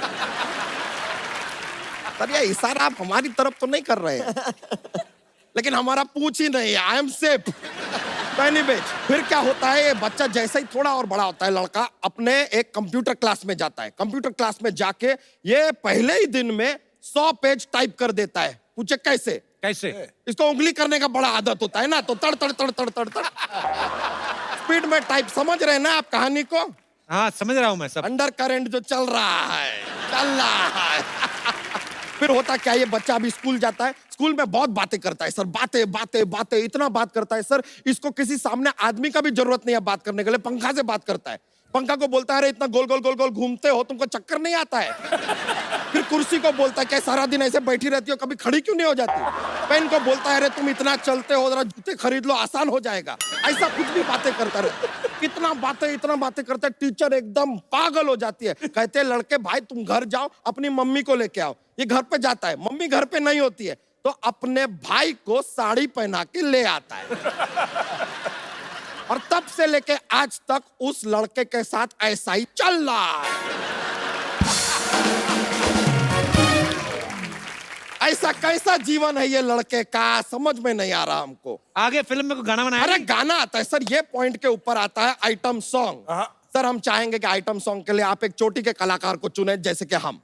Speaker 2: सर ये इशारा आप हमारी तरफ तो नहीं कर रहे हैं लेकिन हमारा पूछ ही नहीं है आई एम सेफ फिर क्या होता है ये बच्चा जैसे ही थोड़ा और बड़ा होता है लड़का अपने एक कंप्यूटर क्लास में जाता है कंप्यूटर क्लास में जाके ये पहले ही दिन में 100 पेज टाइप कर देता है पूछे कैसे
Speaker 1: कैसे?
Speaker 2: इसको उंगली करने का बड़ा आदत होता है ना तो तड़ तड़ तड़ तड़ तड़ तड़ स्पीड में टाइप समझ रहे हैं ना आप कहानी को
Speaker 1: हाँ समझ रहा हूँ मैं सब।
Speaker 2: अंडर करंट जो चल रहा है फिर होता क्या ये बच्चा अभी स्कूल जाता है स्कूल में बहुत बातें करता है सर बातें इतना बात करता है सर इसको किसी सामने आदमी का भी जरूरत नहीं है बात करने के लिए पंखा से बात करता है पंखा को बोलता है अरे इतना गोल गोल गोल गोल घूमते हो तुमको चक्कर नहीं आता है फिर कुर्सी को बोलता है क्या सारा दिन ऐसे बैठी रहती हो, कभी खड़ी क्यों नहीं हो जाती? पेन को बोलता है अरे तुम इतना चलते हो, जरा जूते खरीद लो, आसान हो जाएगा। ऐसा कुछ भी बातें करता रहता, इतना बातें करता है, टीचर एकदम पागल हो जाती है। कहते हैं लड़के भाई तुम घर जाओ, अपनी मम्मी को लेके आओ। ये घर पे जाता है, मम्मी घर पे नहीं होती है, तो अपने भाई को साड़ी पहना के ले आता है। और तब से लेके आज तक उस लड़के के साथ ऐसा ही चल रहा है। ऐसा कैसा जीवन है ये लड़के का, समझ में नहीं आ रहा हमको।
Speaker 1: आगे फिल्म में कोई गाना बनाया?
Speaker 2: अरे गाना आता है सर, ये पॉइंट के ऊपर आता है आइटम सॉन्ग। सर हम चाहेंगे कि आइटम सॉन्ग के लिए आप एक चोटी के कलाकार को चुने, जैसे कि हम।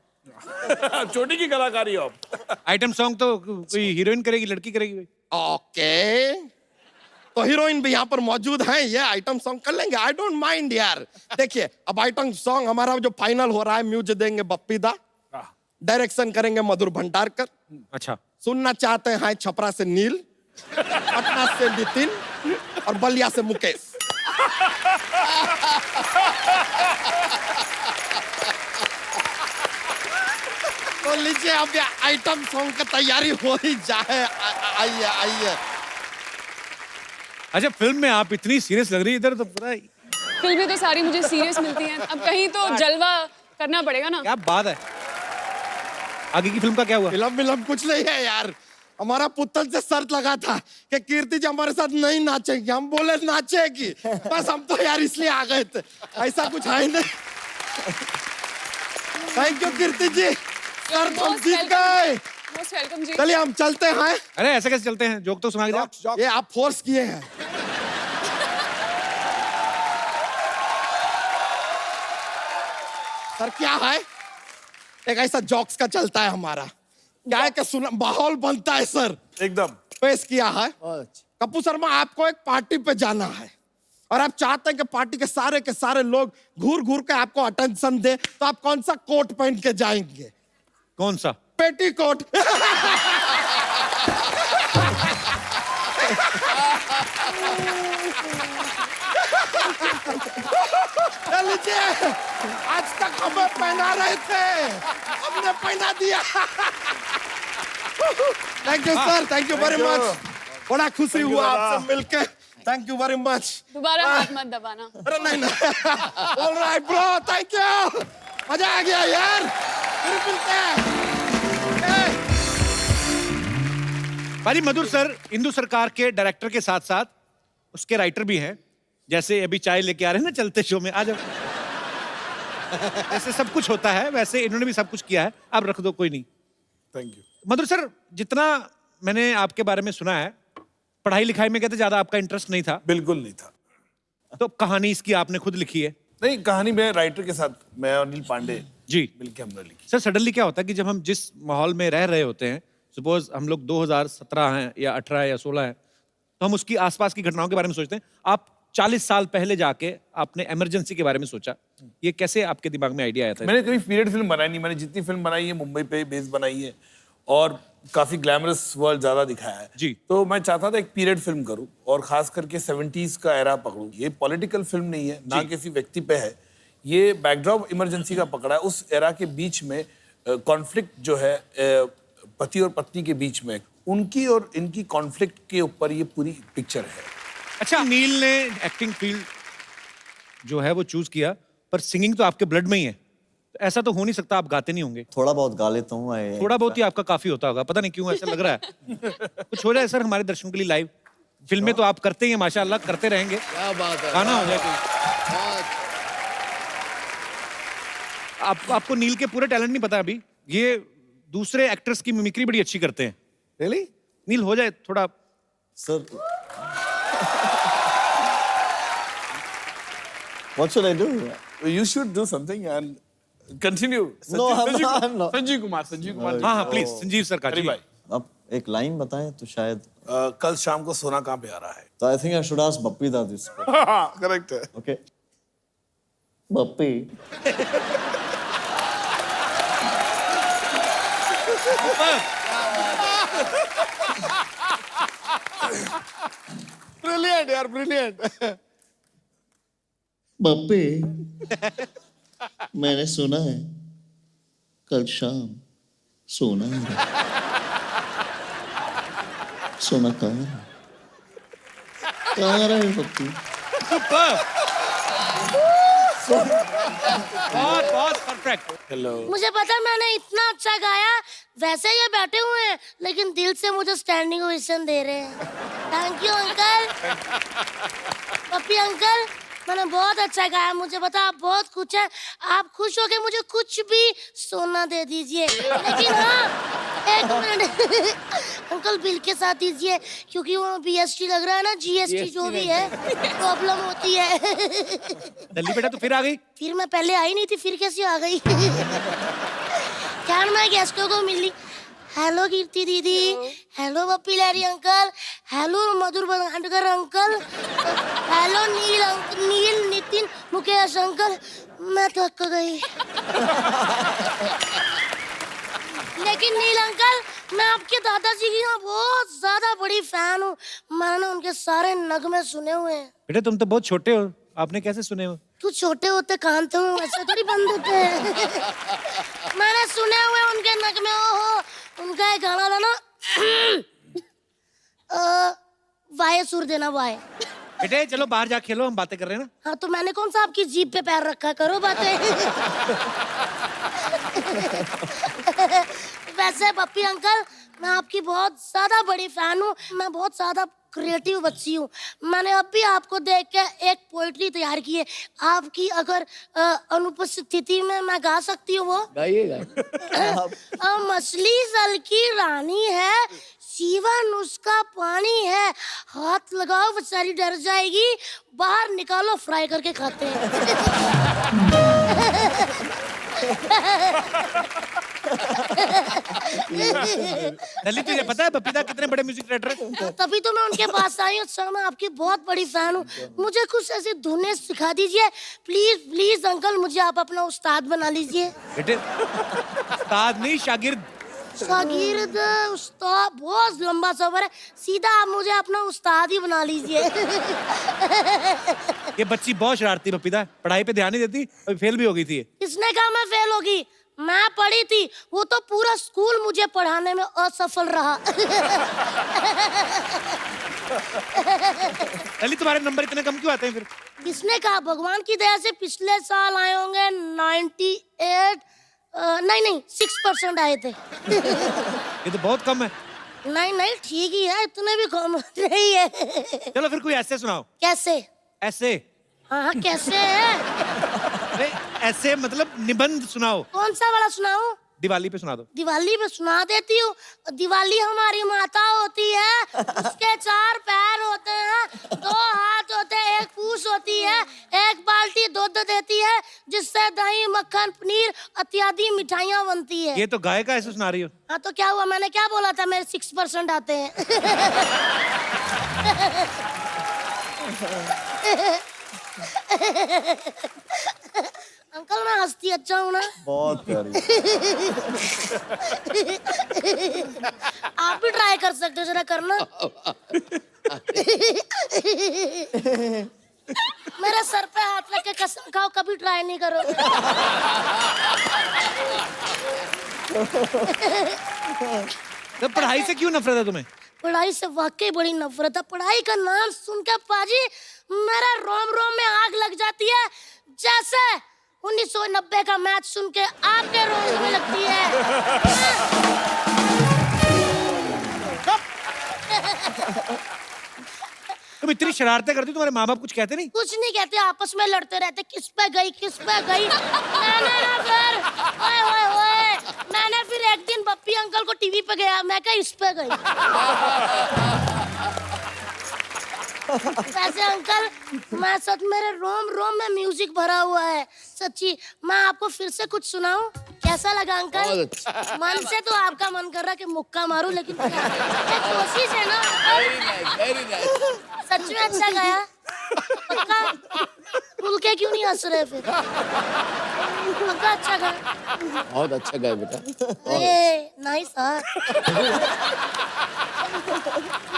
Speaker 10: चोटी की कलाकारी हो आप।
Speaker 1: आइटम सॉन्ग तो कोई हीरोइन करेगी, लड़की करेगी?
Speaker 2: ओके, तो हीरोइन भी यहाँ पर मौजूद है, ये आइटम सॉन्ग कर लेंगे, आई डोंट माइंड यार। देखिए अब आइटम सॉन्ग हमारा जो फाइनल हो रहा है, म्यूजिक देंगे बप्पी दा, डायरेक्शन करेंगे मधुर भंडारकर।
Speaker 1: अच्छा,
Speaker 2: सुनना चाहते हैं छपरा से नील, पटना से नितिन और बलिया से मुकेश। तो लीजिए अब ये आइटम सॉन्ग की तैयारी हो ही जाए। आइए आइए।
Speaker 1: अच्छा फिल्म में आप इतनी सीरियस लग रही है, इधर तो पूरा
Speaker 7: फिल्में तो सारी मुझे सीरियस मिलती हैं, अब कहीं तो जलवा करना पड़ेगा ना।
Speaker 1: क्या बात है। आगे की फिल्म का क्या हुआ?
Speaker 2: फिल्म कुछ नहीं है यार, हमारा पुतल से शर्त लगा था कि कीर्ति जी हमारे साथ नहीं नाचेगी, हम बोले नाचेगी, बस हम तो यार इसलिए आ गए थे, ऐसा कुछ है ही नहीं। थैंक यू कीर्ति जी, शर्त हम जीत गए।
Speaker 7: मोस्ट वेलकम जी।
Speaker 2: चलिए हम चलते हैं।
Speaker 1: अरे ऐसे कैसे चलते हैं, जोक तो सुना के जाओ।
Speaker 2: ये आप फोर्स किए हैं। सर क्या है, एक ऐसा जॉक्स का चलता है हमारा, क्या है कि सुना माहौल बनता है सर,
Speaker 10: एकदम
Speaker 2: पेश किया है। कपूर शर्मा आपको एक पार्टी पे जाना है और आप चाहते हैं कि पार्टी के सारे लोग घूर घूर के आपको अटेंशन दे, तो आप कौन सा कोट पहन के जाएंगे?
Speaker 1: कौन सा?
Speaker 2: पेटी कोट। लीजिए, आज तक हमें पहना रहे थे, हमने पहना दिया। Thank you sir, thank you very much, बड़ा खुशी हुआ आपसे मिलके, थैंक यू वेरी मच।
Speaker 7: दोबारा हाथ मत दबाना।
Speaker 2: अरे नहीं। ऑलराइट ब्रो, थैंक यू, मजा आ गया यार, फिर मिलते हैं।
Speaker 1: भाजी मधुर सर इंदु सरकार के डायरेक्टर के साथ साथ उसके राइटर भी हैं, जैसे अभी चाय लेके आ रहे हैं ना चलते शो में, आ जाओ। ऐसे सब कुछ होता है, वैसे इन्होंने भी सब कुछ किया है, आप रख दो, कोई नहीं।
Speaker 10: Thank you.
Speaker 1: मधुर सर, जितना मैंने आपके बारे में सुना है, पढ़ाई लिखाई में कहते ज्यादा आपका इंटरेस्ट नहीं था।
Speaker 10: बिल्कुल नहीं था।
Speaker 1: तो कहानी इसकी आपने खुद लिखी है?
Speaker 10: नहीं, कहानी मैं राइटर के साथ, मैं और अनिल पांडे
Speaker 1: जी
Speaker 10: मिलके हमने लिखी।
Speaker 1: सर सडनली क्या होता है कि जब हम जिस माहौल में रह रहे होते हैं, सपोज हम लोग 2017 हैं या 18 या 16 हैं, तो हम उसकी आसपास की घटनाओं के बारे में सोचते हैं। आप 40 साल पहले जाके आपने इमरजेंसी के बारे में सोचा, ये कैसे आपके दिमाग में आइडिया आया था?
Speaker 10: मैंने कभी पीरियड फिल्म बनाई नहीं, मैंने जितनी फिल्म बनाई है मुंबई पे बेस बनाई है और काफी ग्लैमरस वर्ल्ड ज्यादा दिखाया है
Speaker 1: जी।
Speaker 10: तो मैं चाहता था एक पीरियड फिल्म करूं और खास करके 70s का एरा पकड़ूं। ये पॉलिटिकल फिल्म नहीं है, ना किसी व्यक्ति पे है, ये बैकड्रॉप इमरजेंसी का पकड़ा है। उस एरा के बीच में कॉन्फ्लिक्ट जो है पति और पत्नी के बीच में, उनकी और इनकी कॉन्फ्लिक्ट के ऊपर ये पूरी पिक्चर है।
Speaker 1: अच्छा, नील ने एक्टिंग फील्ड जो है वो चूज किया, पर सिंगिंग तो आपके ब्लड में ही है, तो ऐसा तो हो नहीं सकता आप गाते नहीं होंगे?
Speaker 8: थोड़ा बहुत गा लेता हूँ।
Speaker 1: थोड़ा बहुत ही आपका काफी होता होगा, पता नहीं क्यों ऐसा लग रहा है। कुछ हो जाए सर हमारे दर्शकों के लिए लाइव। फिल्में तो आप करते ही हैं माशाल्लाह, करते रहेंगे,
Speaker 9: क्या बात है,
Speaker 1: गाना हो जाए कोई। आपको नील के पूरे टैलेंट नहीं पता अभी, ये दूसरे एक्टर्स की मिमिक्री बड़ी अच्छी करते हैं।
Speaker 2: रियली?
Speaker 1: नील हो जाए थोड़ा।
Speaker 8: Sir what should I do?
Speaker 10: You should do something and continue.
Speaker 8: No, I'm not.
Speaker 10: Sanjeev Kumar
Speaker 1: हाँ हाँ प्लीज, संजीव सर का
Speaker 10: अरे
Speaker 1: जी।
Speaker 10: भाई,
Speaker 8: आप एक लाइन बताएं तो शायद।
Speaker 10: कल शाम को सोना कहाँ पे आ रहा है?
Speaker 8: तो I think I should ask Bappi दा दिस।
Speaker 10: करेक्ट है।
Speaker 8: ओके बप्पी,
Speaker 2: ब्रिलियंट यार, ब्रिलियंट।
Speaker 11: बप्पी, मैंने सुना है
Speaker 8: कल शाम सोना आ रहा है। सोना कहाँ आ रहा है पप्पू?
Speaker 1: बहुत बहुत परफेक्ट।
Speaker 10: हेलो।
Speaker 3: मुझे पता मैंने इतना अच्छा गाया, वैसे ये बैठे हुए हैं लेकिन दिल से मुझे स्टैंडिंग ओवेशन दे रहे हैं। Thank you uncle. Pappi uncle, मैंने बहुत अच्छा गाया, मुझे पता आप बहुत खुश हैं। आप खुश हो के मुझे कुछ भी सोना दे दीजिए, लेकिन हाँ एक मिनट अंकल बिल के साथ दीजिए, क्योंकि वो BST लग रहा है ना, GST जो भी है प्रॉब्लम होती है।
Speaker 1: दल्ली बेटा तू फिर आ गई।
Speaker 3: फिर मैं पहले आई नहीं थी, फिर कैसे आ गई? क्या मैं गेस्टों को मिली। हेलो कीर्ति दीदी, हेलो पप्पी लहरी अंकल, हेलो मधुर भंडारकर अंकल, हेलो नील नितिन मुकेश अंकल। मैं थक गई। लेकिन नील अंकल, मैं आपके दादाजी की ना बहुत ज्यादा बड़ी फैन हूँ। मैंने उनके सारे नगमे सुने हुए हैं।
Speaker 1: बेटा तुम तो बहुत छोटे हो, आपने कैसे सुने हो?
Speaker 3: तू छोटे होते कान तो ऐसे थोड़ी बंद होते हैं। मैंने सुने हुए उनके नगमे। ओहो, उनका एक गाना था ना, वाये सुर देना वाये।
Speaker 1: बेटे चलो बाहर जा खेलो, हम बातें कर रहे हैं ना।
Speaker 3: हाँ तो मैंने कौन सा आपकी जीभ पे पैर रखा, करो बातें। वैसे पप्पी अंकल, मैं आपकी बहुत ज्यादा बड़ी फैन हूँ। मैं बहुत ज्यादा क्रिएटिव बच्ची हूँ। मैंने अभी आपको देख के एक पोइट्री तैयार की है। आपकी अगर अनुपस्थिति में मैं गा सकती हूँ वो।
Speaker 9: गाइएगा।
Speaker 3: मछली जल की रानी है, जीवन उसका पानी है, हाथ लगाओ बेचारी डर जाएगी, बाहर निकालो फ्राई करके खाते हैं।
Speaker 1: दल्ली तुझे पता है बपीता कितने बड़े म्यूजिक डायरेक्टर है?
Speaker 3: तभी तो मैं उनके पास आई हूँ सर। मैं आपकी बहुत बड़ी फैन हूँ। मुझे कुछ ऐसी धुनें सिखा दीजिए प्लीज प्लीज अंकल। मुझे आप अपना उस्ताद बना लीजिए।
Speaker 1: बेटे उस्ताद नहीं शागिर्द।
Speaker 3: शागिर्द उस्ताद बहुत लंबा सफर है, सीधा आप मुझे अपना उस्ताद ही बना लीजिए।
Speaker 1: ये बच्ची बहुत शरारती बपीता, पढ़ाई पे ध्यान नहीं देती, अभी फेल भी हो गई थी।
Speaker 3: किसने कहा मैं फेल होगी? मैं पढ़ी थी, वो तो पूरा स्कूल मुझे पढ़ाने में असफल रहा।
Speaker 1: दल्ली तुम्हारे नंबर इतने कम क्यों आते हैं फिर?
Speaker 3: किसने कहा? भगवान की दया से पिछले साल आए होंगे 98 नहीं 6% आए थे।
Speaker 1: ये तो बहुत कम है।
Speaker 3: नहीं ठीक ही है, इतने भी कम नहीं है।
Speaker 1: चलो फिर कोई ऐसे सुनाओ।
Speaker 3: कैसे?
Speaker 1: ऐसे?
Speaker 3: हाँ कैसे है?
Speaker 1: अरे ऐसे मतलब निबंध सुनाओ।
Speaker 3: कौन सा वाला सुनाऊं?
Speaker 1: दिवाली पे सुना दो।
Speaker 3: दिवाली पे सुना देती हूँ। दिवाली हमारी माता होती है, उसके 4 पैर होते हैं, 2 हाथ होते हैं, 1 पूंछ होती है, 1 बाल्टी दूध देती है, जिससे दही मक्खन पनीर इत्यादि मिठाइयाँ बनती है।
Speaker 1: ये तो गाय का ऐसे सुना रही हो।
Speaker 3: हाँ तो क्या हुआ? मैंने क्या बोला था? मेरे 6% आते हैं। अंकल मैं हंसती अच्छा हूँ ना?
Speaker 8: बहुत प्यारी।
Speaker 3: आप भी ट्राई कर सकते हो, जरा करना। मेरे सर पे हाथ रख के कसम खाओ कभी ट्राई नहीं करोगे।
Speaker 1: तो पढ़ाई से क्यों नफरत है तुम्हें?
Speaker 3: पढ़ाई से वाकई बड़ी नफरत है। पढ़ाई का नाम सुन के पाजी मेरा रोम रोम में आग लग जाती है, जैसे 1990 का मैच सुन के आपके रोम में लगती है।
Speaker 1: तुम इतनी शरारतें करती हो, तुम्हारे माँ बाप कुछ कहते नहीं?
Speaker 3: कुछ नहीं कहते, आपस में लड़ते रहते, किस पे गई किस पे गई। मैंने ना फिर ओए मैंने फिर एक दिन बप्पी अंकल को टीवी पे गया, मैं कहा इस पे गई। वैसे अंकल मैं सच, मेरे रोम रोम में म्यूजिक भरा हुआ है सच्ची। मैं आपको फिर से कुछ सुनाऊं? कैसा लगा अंकल? मन से तो आपका मन कर रहा कि मुक्का मारूं, लेकिन कोशिश है ना।
Speaker 9: Very nice.
Speaker 3: सच में अच्छा गाया? पक्का? खुल के क्यों नहीं हंस रहे फिर? पक्का अच्छा गाया?
Speaker 9: बहुत अच्छा गाया बेटा।
Speaker 3: नाइस।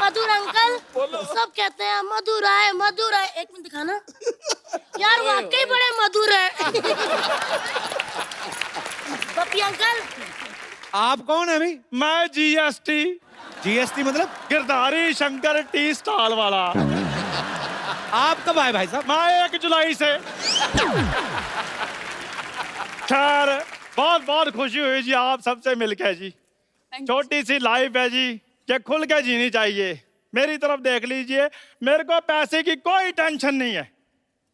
Speaker 3: मधुर अंकल सब कहते हैं मधुर है मधुर है। एक मिनट दिखाना यार, वाकई बड़े मधुर है। पप्पी अंकल।
Speaker 1: आप कौन है भाई?
Speaker 11: मैं जीएसटी
Speaker 1: जीएसटी मतलब?
Speaker 11: गिरधारी शंकर टी स्टॉल वाला।
Speaker 1: आप कब आए भाई साहब?
Speaker 11: मैं 1 जुलाई से। खैर बहुत बहुत खुशी हुई जी आप सबसे मिलकर जी।
Speaker 7: Thank you.
Speaker 11: छोटी सी लाइफ है जी, ये खुल के जीनी चाहिए। मेरी तरफ देख लीजिए, मेरे को पैसे की कोई टेंशन नहीं है,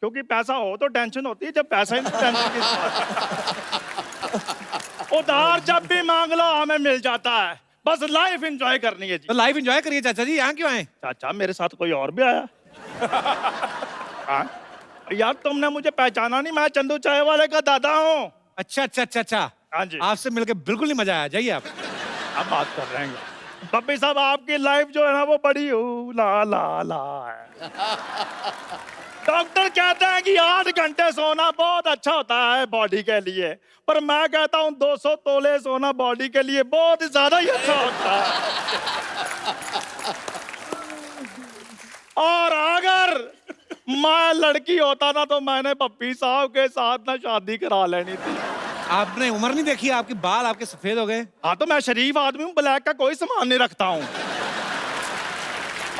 Speaker 11: क्योंकि पैसा हो तो टेंशन होती है, जब पैसा ही नहीं टेंशन की उधार जब भी मांग लो हमें मिल जाता है। बस लाइफ एंजॉय करनी है जी।
Speaker 1: तो लाइफ एंजॉय करिए चाचा जी, यहाँ क्यों आए?
Speaker 11: चाचा मेरे साथ कोई और भी आया? हाँ? यार तुमने मुझे पहचाना नहीं, मैं चंदू चाय वाले का दादा हूँ।
Speaker 1: अच्छा अच्छा अच्छा अच्छा,
Speaker 11: हाँ जी।
Speaker 1: आपसे मिलकर बिल्कुल नहीं मजा आया, जाइए आप।
Speaker 11: अब बात कर रहे हैं पप्पी साहब, आपकी लाइफ जो है ना वो बड़ी ला ला ला है। डॉक्टर कहते हैं कि 8 घंटे सोना बहुत अच्छा होता है बॉडी के लिए, पर मैं कहता हूँ 200 तोले सोना बॉडी के लिए बहुत ज्यादा ही अच्छा होता है। और अगर मैं लड़की होता ना तो मैंने पप्पी साहब के साथ ना शादी करा लेनी थी।
Speaker 1: आपने उम्र नहीं देखी, आपके बाल आपके सफेद हो गए।
Speaker 11: हाँ तो मैं शरीफ आदमी हूँ, ब्लैक का कोई सामान नहीं रखता हूँ।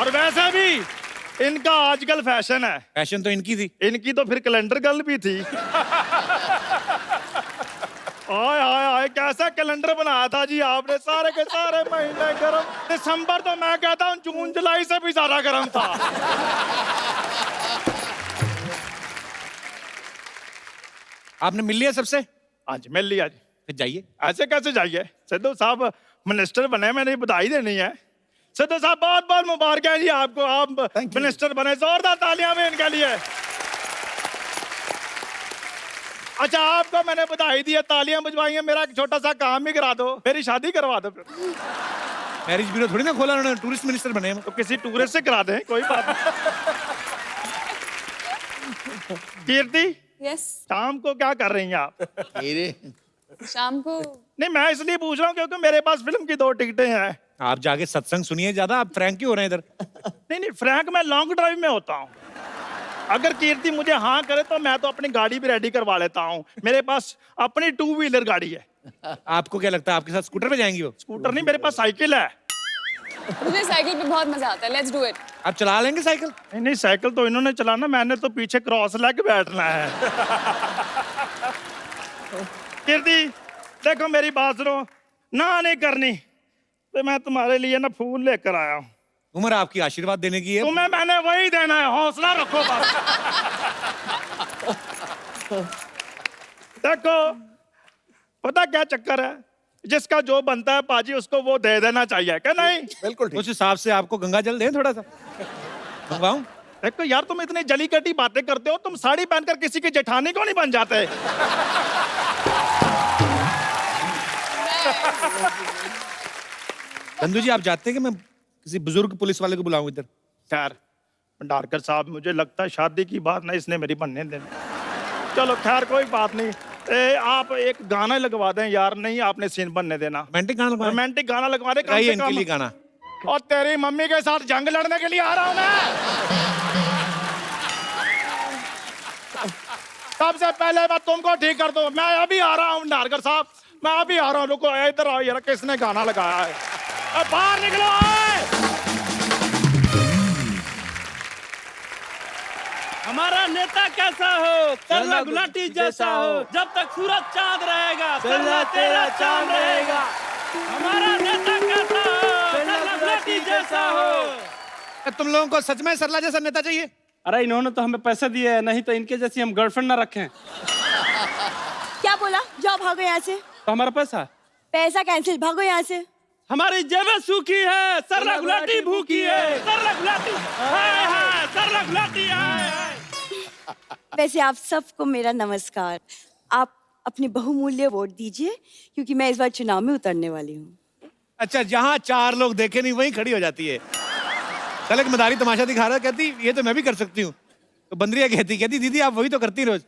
Speaker 11: और वैसे भी इनका आजकल फैशन है।
Speaker 1: फैशन तो इनकी थी।
Speaker 11: इनकी तो फिर कैलेंडर गर्ल भी थी। आय आय आय, कैसा कैलेंडर बनाया था जी आपने, सारे के सारे महीने गर्म। दिसंबर तो मैं कहता हूँ जून जुलाई से भी ज्यादा गर्म था।
Speaker 1: आपने मिल लिया सबसे?
Speaker 11: आज मिल लिया जी।
Speaker 1: फिर जाइए।
Speaker 11: ऐसे कैसे जाइए, सिद्धू साहब मिनिस्टर बने, मैंने बधाई देनी है। सिद्धू साहब बहुत बहुत मुबारक है जी आपको, आप मिनिस्टर बने, जोरदार तालियां भी इनके लिए। अच्छा आपको मैंने बधाई दी है, तालियां बजवाई हैं, मेरा एक छोटा सा काम भी करा दो, मेरी शादी करवा दो। फिर
Speaker 1: मैरिज ब्यूरो थोड़ी ना खोला उन्होंने, टूरिस्ट मिनिस्टर बने हम।
Speaker 11: तो किसी टूरिस्ट से करा दें, कोई बात नहीं। कीर्ति,
Speaker 7: यस।
Speaker 11: शाम को क्या कर रही हैं आप?
Speaker 7: शाम को
Speaker 11: नहीं मैं इसलिए पूछ रहा हूँ क्योंकि मेरे पास फिल्म की 2 टिकटें हैं।
Speaker 1: आप जाके सत्संग सुनिए ज्यादा, आप फ्रैंक क्यों हो रहे हैं इधर?
Speaker 11: नहीं फ्रैंक मैं लॉन्ग ड्राइव में होता हूँ। अगर कीर्ति मुझे हाँ करे तो मैं तो अपनी गाड़ी भी रेडी करवा लेता हूँ, मेरे पास अपनी 2 व्हीलर गाड़ी है।
Speaker 1: आपको क्या लगता है आपके साथ स्कूटर पे जाएंगी वो?
Speaker 11: स्कूटर नहीं, मेरे पास साइकिल है।
Speaker 7: मुझे साइकिल पे बहुत मजा आता है, लेट्स डू इट।
Speaker 1: आप चला लेंगे साइकिल?
Speaker 11: नहीं साइकिल तो इन्होंने चलाना, मैंने तो पीछे क्रॉस लेके बैठना है। कीर्ति देखो मेरी बात सुनो, ना नहीं करनी तो मैं तुम्हारे लिए ना फूल लेकर आया हूँ।
Speaker 1: उम्र आपकी आशीर्वाद देने की है।
Speaker 11: तुम्हें मैंने वही देना है, हौसला रखो बस। देखो पता क्या चक्कर है, जिसका जो बनता है पाजी उसको वो दे देना चाहिए, क्या नहीं?
Speaker 2: बिल्कुल ठीक।
Speaker 1: उस हिसाब से आपको गंगा जल दें थोड़ा सा, मंगवाऊं?
Speaker 11: देखो यार तुम इतनी जली कटी बातें करते हो, तुम साड़ी पहनकर किसी की जेठानी क्यों नहीं बन जाते?
Speaker 1: चंदू जी आप जानते हैं कि मैं किसी बुजुर्ग पुलिस वाले को बुलाऊं इधर?
Speaker 11: खैर भंडारकर साहब मुझे लगता है शादी की बात ना इसने मेरी बनने देनी। चलो खैर कोई बात नहीं, आप एक गाना लगवा दें यार। नहीं आपने सीन बनने देना,
Speaker 1: रोमांटिक गाना लगवाएं?
Speaker 11: रोमांटिक गाना लगवा दे कम
Speaker 1: गाइए
Speaker 11: से
Speaker 1: इनके लिए
Speaker 11: कम।
Speaker 1: गाना।
Speaker 11: और तेरी मम्मी के साथ जंग लड़ने के लिए आ रहा हूं मैं। सबसे पहले मैं तुमको ठीक कर दूं, मैं अभी आ रहा हूं भंडारकर साहब, मैं अभी आ रहा हूं। रुको इधर आओ यार, किसने गाना लगाया है? बाहर निकलो।
Speaker 12: हमारा नेता कैसा हो, करला गुलाटी जैसा हो, जब तक सूरज चांद रहेगा करला तेरा चांद रहेगा। हमारा नेता कैसा हो, करला गुलाटी जैसा हो।
Speaker 1: तुम लोगों को सच में सरला जैसा नेता चाहिए?
Speaker 12: अरे इन्होंने तो हमें पैसे दिए हैं, नहीं तो इनके जैसी हम गर्लफ्रेंड ना रखें।
Speaker 5: क्या बोला? जाओ भागो यहाँ से।
Speaker 12: तो हमारा पैसा
Speaker 5: पैसा कैंसिल, भागो यहाँ से।
Speaker 12: हमारी जेबें सूखी है, सरला गुलाटी भूखी है, सरला गुलाटी हाय हाय, सरला गुलाटी हाय हाय।
Speaker 5: वैसे आप सबको मेरा नमस्कार। आप अपनी बहुमूल्य वोट दीजिए क्योंकि मैं इस बार चुनाव में उतरने वाली हूँ।
Speaker 1: अच्छा, जहाँ 4 लोग देखे नहीं वहीं खड़ी हो जाती है। कल एक मदारी तमाशा दिखा रहा, कहती ये तो मैं भी कर सकती हूँ। तो बंदरिया कहती दीदी आप वही तो करती रोज।